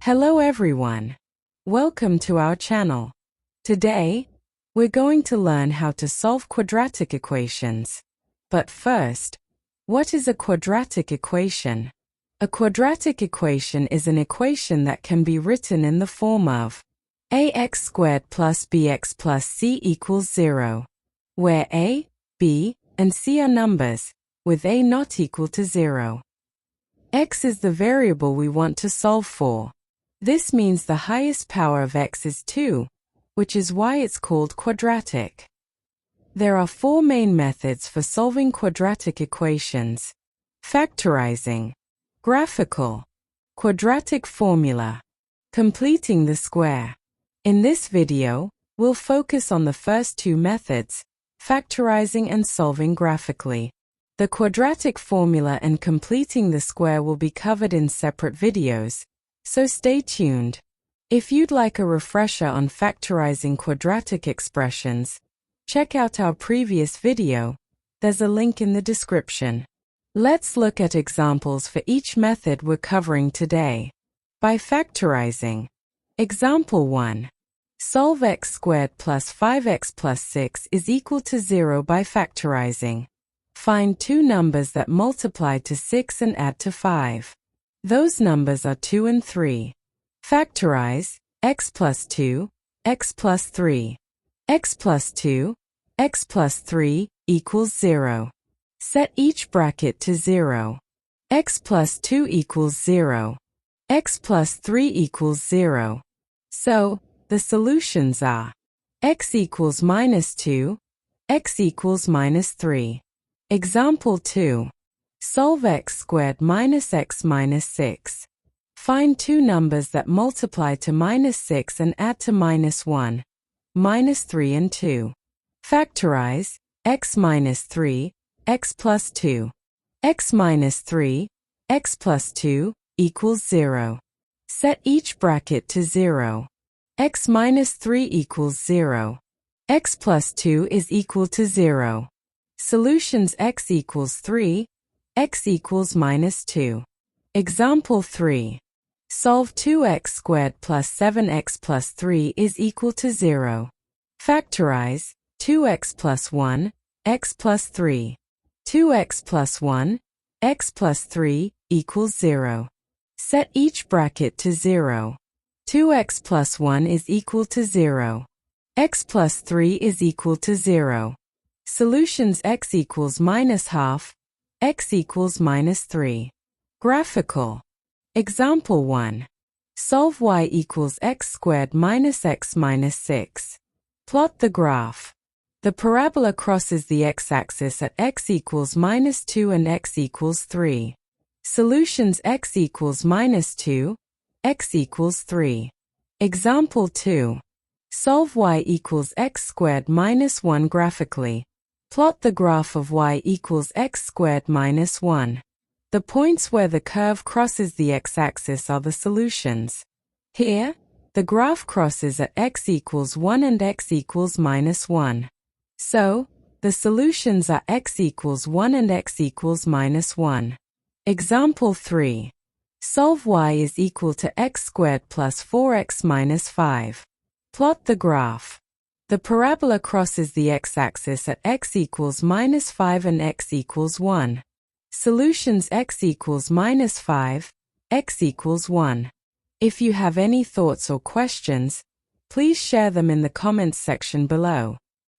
Hello everyone. Welcome to our channel. Today, we're going to learn how to solve quadratic equations. But first, what is a quadratic equation? A quadratic equation is an equation that can be written in the form of ax squared plus bx plus c equals 0, where a, b, and c are numbers, with a not equal to 0. X is the variable we want to solve for. This means the highest power of x is 2, which is why it's called quadratic. There are four main methods for solving quadratic equations: factorizing, graphical, quadratic formula, completing the square. In this video, we'll focus on the first two methods, factorizing and solving graphically. The quadratic formula and completing the square will be covered in separate videos, so stay tuned. If you'd like a refresher on factorizing quadratic expressions, check out our previous video. There's a link in the description. Let's look at examples for each method we're covering today. By factorizing. Example 1. Solve x squared plus 5x plus 6 is equal to 0 by factorizing. Find two numbers that multiply to 6 and add to 5. Those numbers are 2 and 3. Factorize x plus 2, x plus 3. X plus 2, x plus 3 equals 0. Set each bracket to 0. X plus 2 equals 0. X plus 3 equals 0. So, the solutions are x equals minus 2, x equals minus 3. Example 2. Solve x squared minus x minus 6. Find two numbers that multiply to minus 6 and add to minus 1, minus 3 and 2. Factorize x minus 3, x plus 2. X minus 3, x plus 2 equals 0. Set each bracket to 0. X minus 3 equals 0. X plus 2 is equal to 0. Solutions: x equals 3, x equals minus 2. Example 3. Solve 2x squared plus 7x plus 3 is equal to 0. Factorize 2x plus 1, x plus 3. 2x plus 1, x plus 3 equals 0. Set each bracket to 0. 2x plus 1 is equal to 0. X plus 3 is equal to 0. Solutions: x equals minus half, x equals minus 3. Graphical. Example 1. Solve y equals x squared minus x minus 6. Plot the graph. The parabola crosses the x-axis at x equals minus 2 and x equals 3. Solutions: x equals minus 2, x equals 3. Example 2. Solve y equals x squared minus 1 graphically. Plot the graph of y equals x squared minus 1. The points where the curve crosses the x-axis are the solutions. Here, the graph crosses at x equals 1 and x equals minus 1. So, the solutions are x equals 1 and x equals minus 1. Example 3. Solve y is equal to x squared plus 4x minus 5. Plot the graph. The parabola crosses the x-axis at x equals minus 5 and x equals 1. Solutions: x equals minus 5, x equals 1. If you have any thoughts or questions, please share them in the comments section below.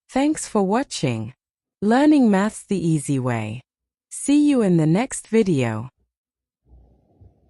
Thanks for watching. Learning maths the easy way. See you in the next video.